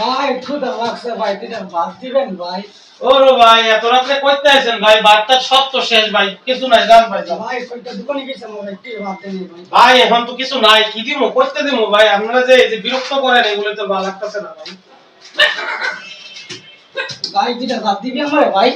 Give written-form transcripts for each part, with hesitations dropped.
ভাই ক্ষুধা লাগছে ভাই, দুইটা ভাত দিবেন ভাই। ওরে ভাই এত রাত্রে কইতে আছেন ভাই, ভাতটা সব তো শেষ ভাই, কিছু নাই জান ভাই। ভাই কয়টা দোকানে গেছে মোর একটু ভাত দেন ভাই। ভাই এখন তো কিছু নাই, কি দিমু কইতে দিমু ভাই, আপনারা যে এই যে বিরক্ত করেন এগুলো তো ভালো লাগতেছে না ভাই। ভাই দুইটা ভাত দিবি আমারে ভাই।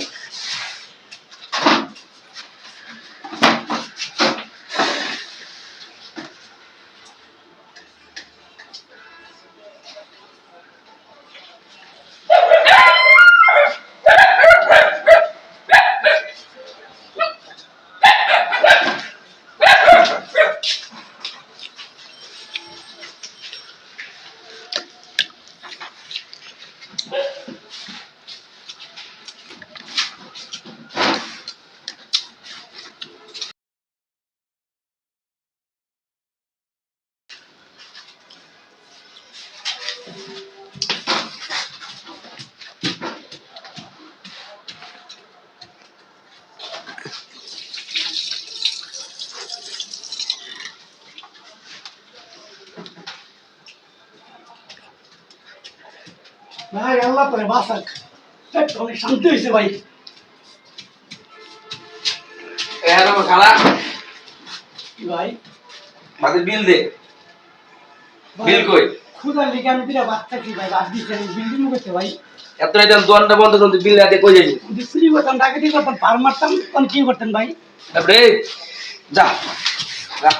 ভাই আল্লাহ করে বাঁচাক, একটু অনেক শান্তি হয়েছে ভাই। এরকম খালা কি ভাই? আমাদের বিল দে। বিল কই? ক্ষুধা লেগে আমি দুইটা ভাত খাইছি ভাই, ভাত দিচ্ছেন বিল্ডিং করতে ভাই। এত রাইতে দোকানটা বন্ধ করতে বিল না দিয়ে কই যাবি? যদি চুরি করতাম, ডাকাতি করতাম, পার মারতাম, তখন কি করতেন ভাই? তারপরে যা যা